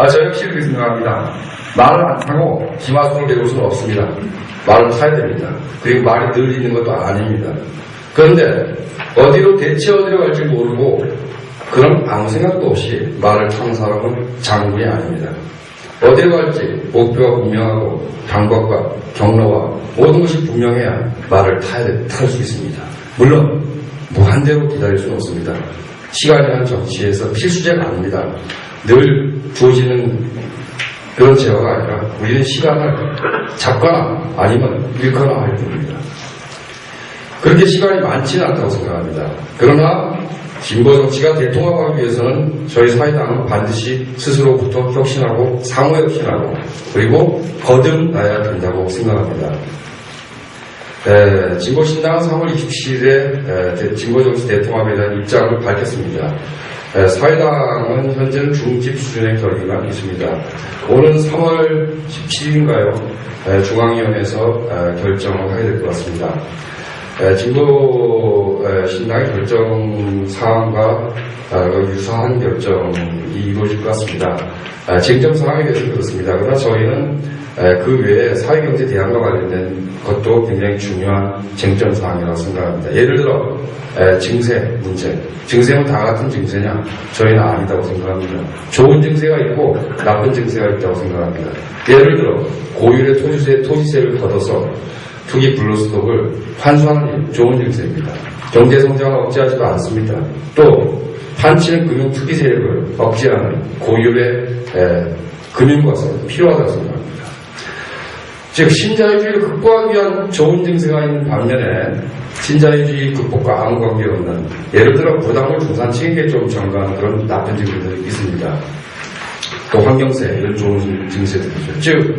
저 역시 그렇게 생각합니다. 말을 안 타고 기마술을 배울 수는 없습니다. 말을 타야 됩니다. 그리고 말이 늘 있는 것도 아닙니다. 그런데 대체 어디로 갈지 모르고 그런 아무 생각도 없이 말을 타는 사람은 장군이 아닙니다. 어디로 갈지 목표가 분명하고 방법과 경로와 모든 것이 분명해야 말을 탈 수 있습니다. 물론 무한대로 기다릴 수는 없습니다. 시간이라는 정치에서 필수제가 아닙니다. 늘 주어지는 그런 제어가 아니라 우리는 시간을 잡거나 아니면 잃거나 할 뿐입니다. 그렇게 시간이 많지는 않다고 생각합니다. 그러나 진보 정치가 대통합하기 위해서는 저희 사회당은 반드시 스스로부터 혁신하고 상호 혁신하고 그리고 거듭나야 된다고 생각합니다. 진보신당은 3월 27일에 진보정치 대통합에 대한 입장을 밝혔습니다. 사회당은 현재는 중집 수준의 결의만 있습니다. 오는 3월 17일인가요? 중앙위원회에서 결정을 하게 될 것 같습니다. 진보 신당의 결정 사항과 유사한 결정이 이루어질 것 같습니다. 쟁점 사항에 대해서는 그렇습니다. 그러나 저희는 그 외에 사회경제 대안과 관련된 것도 굉장히 중요한 쟁점 사항이라고 생각합니다. 예를 들어 증세 문제. 증세는 다 같은 증세냐? 저희는 아니다고 생각합니다. 좋은 증세가 있고 나쁜 증세가 있다고 생각합니다. 예를 들어 고율의 토지세를 걷어서 투기 블루스톡을 환수하는 일, 좋은 증세입니다. 경제성장을 억제하지도 않습니다. 또 판치는 금융 투기 세력을 억제하는 고율의 금융과세가 필요하다고 생각합니다. 즉 신자유주의를 극복하기 위한 좋은 증세가 있는 반면에 신자유주의 극복과 아무 관계없는 예를 들어 부담을 중산층에게 좀 전가하는 그런 나쁜 증세들이 있습니다. 또 환경세 이런 좋은 증세들이죠. 즉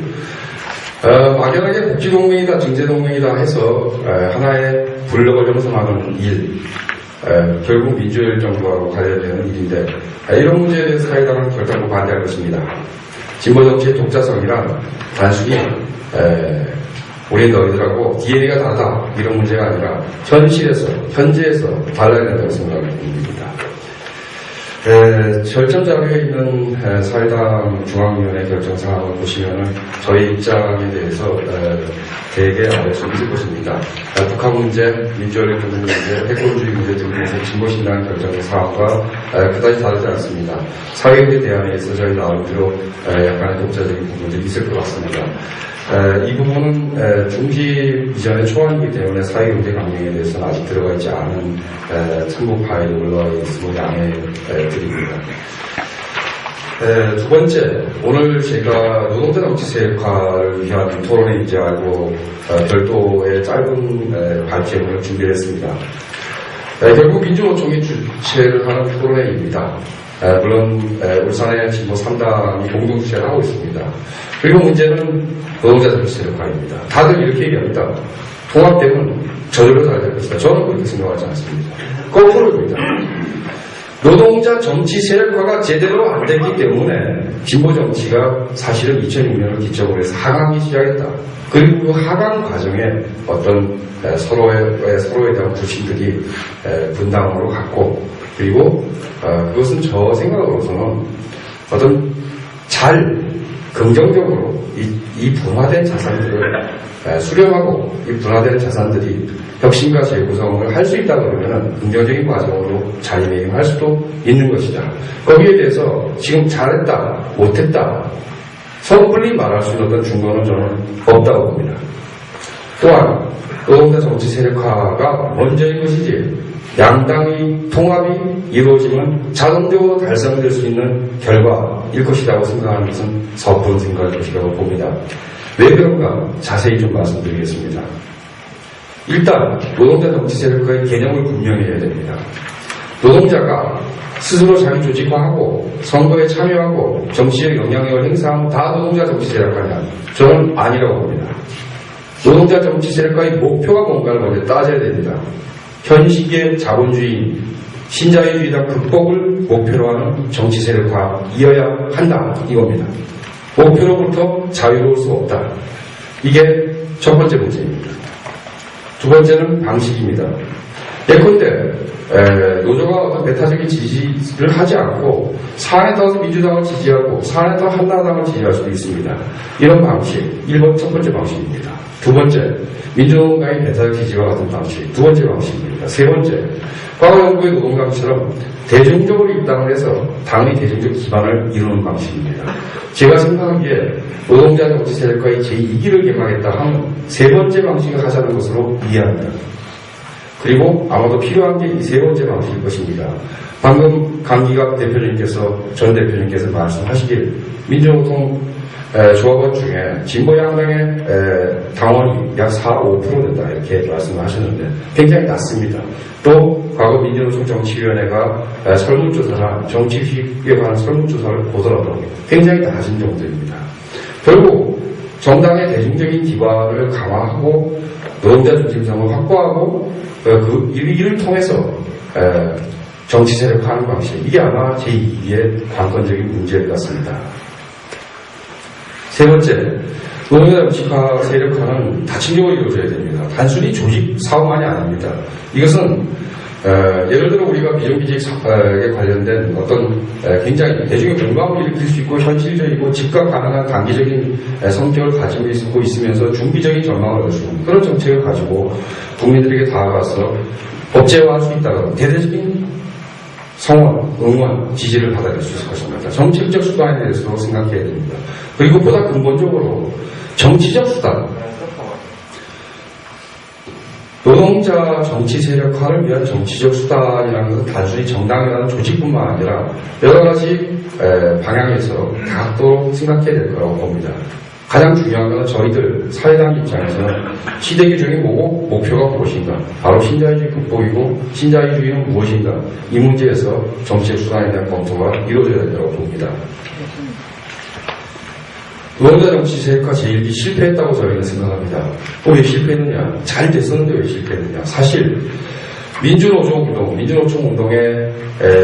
막연하게 복지동맹이다 증세동맹이다 해서 하나의 블록을 형성하는 일 결국 민주주의 정부하고 관련되는 일인데 이런 문제에 대해서 사회당은 결단코 반대할 것입니다. 진보정치의 독자성이란 단순히 우리 너희들하고 DNA가 다르다 이런 문제가 아니라 현재에서 달라야 된다고 생각합니다. 결정 자료에 있는 사회당 중앙위원회 결정 사항을 보시면은 저희 입장에 대해서 대개 알 수 있을 것입니다. 북한 문제, 민주화력 문제, 핵군주의 문제 등에서 진보신당 결정 사항과 그다지 다르지 않습니다. 사회경제 대안에 있어 저희 나름대로 약간의 독자적인 부분들이 있을 것 같습니다. 이 부분은 중기 이전의 초안이기 때문에 사회경제 강령에 대해서는 아직 들어가 있지 않은 참고 파일이 올라와 있음을 양해 드립니다. 두 번째, 오늘 제가 노동자 정치 세력화를 위한 토론회 인재하고 별도의 짧은 발표문을 준비했습니다. 결국 민주노총이 주최를 하는 토론회입니다. 물론 울산의 진보 3당이 공동 주최를 하고 있습니다. 그리고 문제는 노동자 정치 세력화입니다. 다들 이렇게 얘기합니다. 통합되면 저절로 잘 될 것이다. 저는 그렇게 생각하지 않습니다. 거꾸로입니다. 노동자 정치 세력화가 제대로 안 됐기 때문에 진보 정치가 사실은 2006년을 기점으로 해서 하강이 시작했다. 그리고 그 하강 과정에 어떤 서로에 대한 불신들이 분당으로 갔고 그리고 그것은 저 생각으로서는 어떤 긍정적으로 이 분화된 자산들을 수렴하고 이 분화된 자산들이 혁신과 재구성을 할 수 있다 그러면 긍정적인 과정으로 자리매김할 수도 있는 것이다. 거기에 대해서 지금 잘했다, 못했다 섣불리 말할 수 있는 어떤 증거는 저는 없다고 봅니다. 또한 노동자 정치 세력화가 먼저인 것이지 양당의 통합이 이루어지면 자동적으로 달성될 수 있는 결과일 것이라고 생각하는 것은 섣부른 생각일 것이라고 봅니다. 왜 그런가 자세히 좀 말씀드리겠습니다. 일단 노동자 정치 세력화의 개념을 분명히 해야 됩니다. 노동자가 스스로 자기 조직화하고 선거에 참여하고 정치적 영향력을 행사하면 다 노동자 정치 세력화냐? 저는 아니라고 봅니다. 노동자 정치 세력화의 목표가 뭔가를 먼저 따져야 됩니다. 현 시기의 자본주의, 신자유주의당 극복을 목표로 하는 정치 세력화이어야 한다 이겁니다. 목표로부터 자유로울 수 없다. 이게 첫 번째 문제입니다. 두 번째는 방식입니다. 예컨대 노조가 어떤 배타적인 지지를 하지 않고 사안에 따라서 민주당을 지지하고 사안에 따라 한나라당을 지지할 수도 있습니다. 이런 방식, 첫 번째 방식입니다. 두 번째, 민주노동당의 배타적 지지와 같은 방식, 두 번째 방식입니다. 세 번째, 과거 정부의 노동당처럼 대중적으로 입당을 해서 당의 대중적 기반을 이루는 방식입니다. 제가 생각하기에 노동자 정치 세력과의 제2기를 개망했다 하는 세 번째 방식을 하자는 것으로 이해합니다. 그리고 아마도 필요한 게 이 세 번째 방식일 것입니다. 방금 강기갑 전 대표님께서 말씀하시길 민주노동 조합원 중에 진보 양당의 당원이 약 4-5% 된다 이렇게 말씀하셨는데 굉장히 낮습니다. 또 과거 민주노총 정치위원회가 설문조사나 정치휘에 관한 설문조사를 보더라도 굉장히 낮은 정도입니다. 결국 정당의 대중적인 기반을 강화하고 노동자 중심성을 확보하고 이를 통해서 정치 세력화하는 방식, 이게 아마 제2기의 관건적인 문제일 것 같습니다. 세 번째, 노동자 정치화 세력화는 다층적으로 이루어져야 됩니다. 단순히 조직 사업만이 아닙니다. 이것은 예를 들어 우리가 비정규직에 관련된 어떤 굉장히 대중의 공감을 일으킬 수 있고 현실적이고 즉각 가능한 단기적인 성격을 가지고 있으면서 중기적인 전망을 얻을 수 있는 그런 정책을 가지고 국민들에게 다가가서 법제화할 수 있다면 대대적인 성원, 응원, 지지를 받아낼 수 있을 것입니다. 정책적 수단에 대해서 생각해야 됩니다. 그리고 보다 근본적으로 정치적 수단, 노동자 정치 세력화를 위한 정치적 수단이라는 것은 단순히 정당이라는 조직뿐만 아니라 여러 가지 방향에서 다또 생각해야 될 거라고 봅니다. 가장 중요한 것은 저희들 사회당 입장에서는 시대 규정이 뭐고 목표가 무엇인가, 바로 신자유주의 극복이고 신자유주의는 무엇인가, 이 문제에서 정치적 수단에 대한 검토가 이루어져야 된다고 봅니다. 노동자 정치 세력화 제1기 실패했다고 저희는 생각합니다. 왜 실패했느냐? 잘 됐었는데 왜 실패했느냐? 사실 민주노총 운동의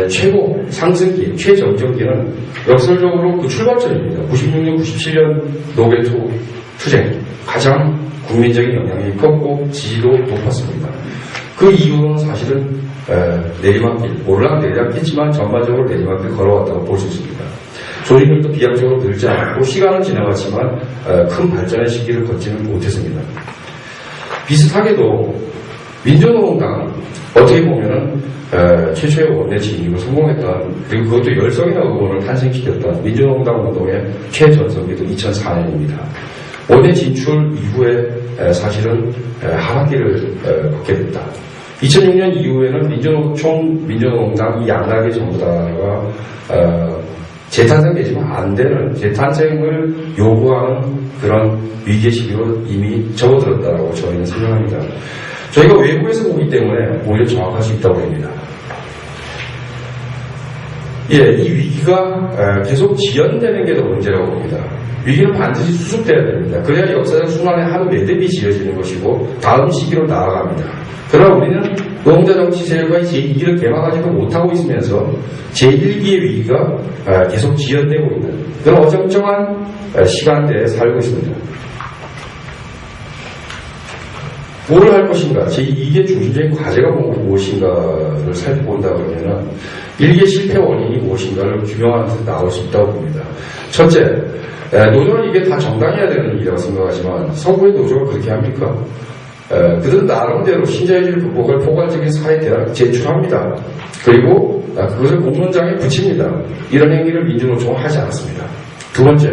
최고 상승기, 최정점기는 역설적으로 그 출발점입니다. 96년, 97년 노벨 투쟁, 가장 국민적인 영향이 컸고 지지도 높았습니다. 그 이유는 사실은 내리막길, 오르락내리락했지만 전반적으로 내리막길 걸어왔다고 볼 수 있습니다. 조직들도 비약적으로 늘지 않고 시간은 지나갔지만 큰 발전의 시기를 걷지는 못했습니다. 비슷하게도 민주노동당은 어떻게 보면은 최초의 원내 진입을 성공했던, 그리고 그것도 열성이나 의원을 탄생시켰던 민주노동당 운동의 최전성기도 2004년입니다. 원내 진출 이후에 사실은 하락기를 걷게 됐다. 2006년 이후에는 민주노동당 이 양당의 전부 다가 재탄생되지만 안 되는, 재탄생을 요구하는 그런 위기의 시기로 이미 접어들었다고 저희는 생각합니다. 저희가 외부에서 보기 때문에 오히려 정확할 수 있다고 봅니다. 이 위기가 계속 지연되는 게 더 문제라고 봅니다. 위기는 반드시 수습돼야 됩니다. 그래야 역사적 순환의 한 매듭이 지어지는 것이고 다음 시기로 나아갑니다. 그러나 우리는 노동자 정치 세력과의 제2기를 개방하지도 못하고 있으면서 제1기의 위기가 계속 지연되고 있는 그런 어정쩡한 시간대에 살고 있습니다. 뭘 할 것인가, 제2기의 중심적인 과제가 무엇인가를 살펴본다 그러면 1기의 실패 원인이 무엇인가를 규명하는 데 나올 수 있다고 봅니다. 첫째, 노조는 이게 다 정당해야 되는 일이라고 생각하지만 서구의 노조가 그렇게 합니까? 그들은 나름대로 신자유주의 극복을 포괄적인 사회 대안을 제출합니다. 그리고 그것을 공론장에 붙입니다. 이런 행위를 민주노총은 하지 않았습니다. 두 번째,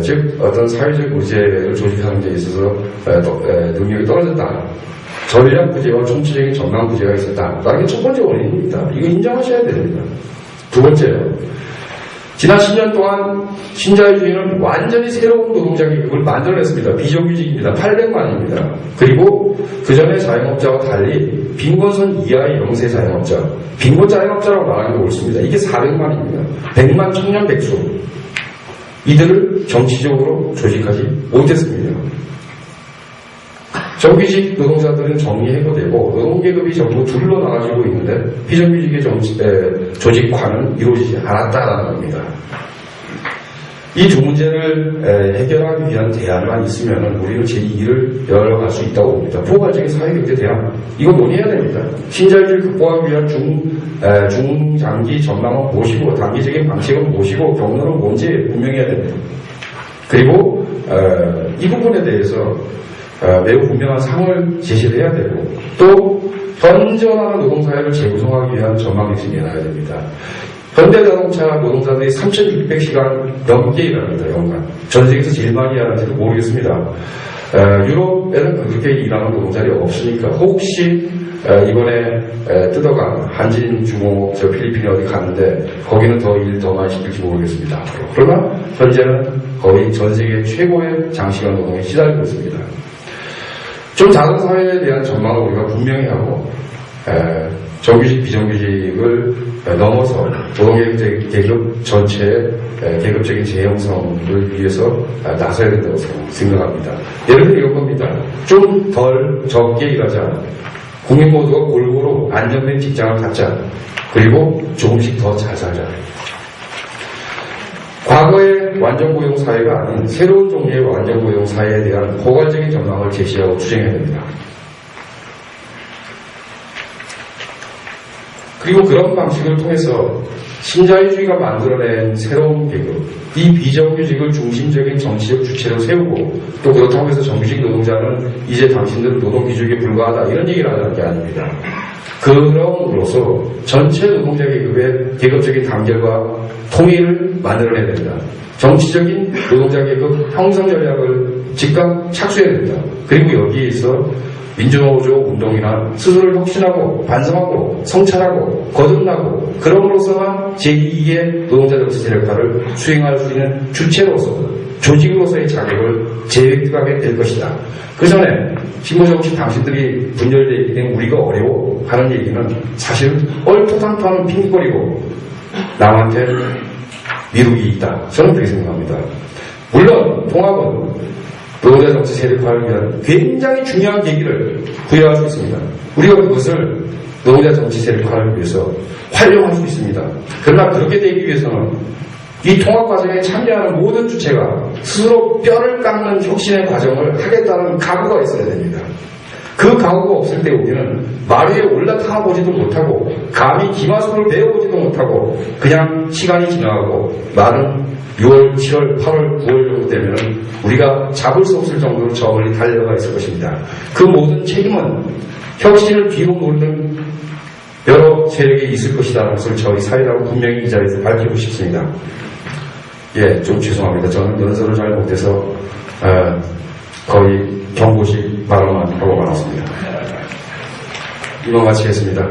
즉 어떤 사회적 의제를 조직하는 데 있어서 능력이 떨어졌다. 전략 부재와 총체적인 정당 부재가 있었다라는 게 첫 번째 원인입니다. 이거 인정하셔야 됩니다. 두 번째요. 지난 10년 동안 신자유주의는 완전히 새로운 노동자 계급을 만들어냈습니다. 비정규직입니다. 800만입니다. 그리고 그 전에 자영업자와 달리 빈곤선 이하의 영세 자영업자, 빈곤 자영업자라고 말하는 게 옳습니다. 이게 400만입니다. 100만 청년 백수. 이들을 정치적으로 조직하지 못했습니다. 정규직 노동자들은 정리해고되고 노동계급이 전부 둘로 나눠지고 있는데 비정규직의 조직화는 이루어지지 않았다는 겁니다. 이 두 문제를 해결하기 위한 대안만 있으면 우리는 제2를 열어갈 수 있다고 봅니다. 포괄적인 사회경제 대안, 이거 논의해야 됩니다. 신자유주의 극복하기 위한 중장기 전망은 무엇이고 단기적인 방식은 무엇이고 경로는 뭔지 분명해야 됩니다. 그리고 이 부분에 대해서 매우 분명한 상을 제시를 해야 되고 또 현존하는 노동사회를 재구성하기 위한 전망이 내놔야 됩니다. 현대자동차 노동자들이 3,600시간 넘게 일합니다. 연간. 전 세계에서 제일 많이 일하는지도 모르겠습니다. 유럽에는 그렇게 일하는 노동자들이 없으니까 혹시 이번에 뜯어간 한진, 중국, 필리핀 어디 갔는데 거기는 더 일 더 많이 시킬지 모르겠습니다. 그러나 현재는 거의 전 세계 최고의 장시간 노동에 시달리고 있습니다. 좀 작은 사회에 대한 전망을 우리가 분명히 하고 정규직, 비정규직을 넘어서 노동계급 전체의 계급적인 재형성을 위해서 나서야 된다고 생각합니다. 예를 들어 이런 겁니다. 좀 덜 적게 일하자. 국민 모두가 골고루 안정된 직장을 갖자. 그리고 조금씩 더 잘 살자. 과거의 완전고용 사회가 아닌 새로운 종류의 완전고용 사회에 대한 포괄적인 전망을 제시하고 추진해야 됩니다. 그리고 그런 방식을 통해서 신자유주의가 만들어낸 새로운 계급, 이 비정규직을 중심적인 정치적 주체로 세우고 또 그렇다고 해서 정규직 노동자는 이제 당신들은 노동기준에 불과하다 이런 얘기를 하는 게 아닙니다. 그럼으로써 전체 노동자 계급의 계급적인 단결과 통일을 만들어내야 됩니다. 정치적인 노동자 계급 형성 전략을 즉각 착수해야 됩니다. 그리고 여기에 있어 민주노조 운동이나 스스로를 혁신하고 반성하고 성찰하고 거듭나고 그럼으로써만 제2의 노동자 정치 세력화를 수행할 수 있는 주체로서 조직으로서의 자격을 재획득하게 될 것이다. 그 전에 신보정치 당신들이 분열되어 있기 때문에 우리가 어려워 하는 얘기는 사실 얼토당토하는 핑계거리고 남한테 미루기 있다. 저는 그렇게 생각합니다. 물론 통합은 노동자 정치 세력화를 위한 굉장히 중요한 계기를 부여할 수 있습니다. 우리가 그것을 노동자 정치 세력화를 위해서 활용할 수 있습니다. 그러나 그렇게 되기 위해서는 이 통합 과정에 참여하는 모든 주체가 스스로 뼈를 깎는 혁신의 과정을 하겠다는 각오가 있어야 됩니다. 그 각오가 없을 때 우리는 말 위에 올라타 보지도 못하고 감히 기마술을 배워보지도 못하고 그냥 시간이 지나가고 말은 6월, 7월, 8월, 9월 정도 되면 우리가 잡을 수 없을 정도로 저 멀리 달려가 있을 것입니다. 그 모든 책임은 혁신을 뒤로 모르는 여러 세력이 있을 것이라는 것을 저희 사회라고 분명히 이 자리에서 밝히고 싶습니다. 예, 좀 죄송합니다. 저는 연설을 잘 못해서 거의 경고식 발언만 하고 말았습니다. 이만 마치겠습니다.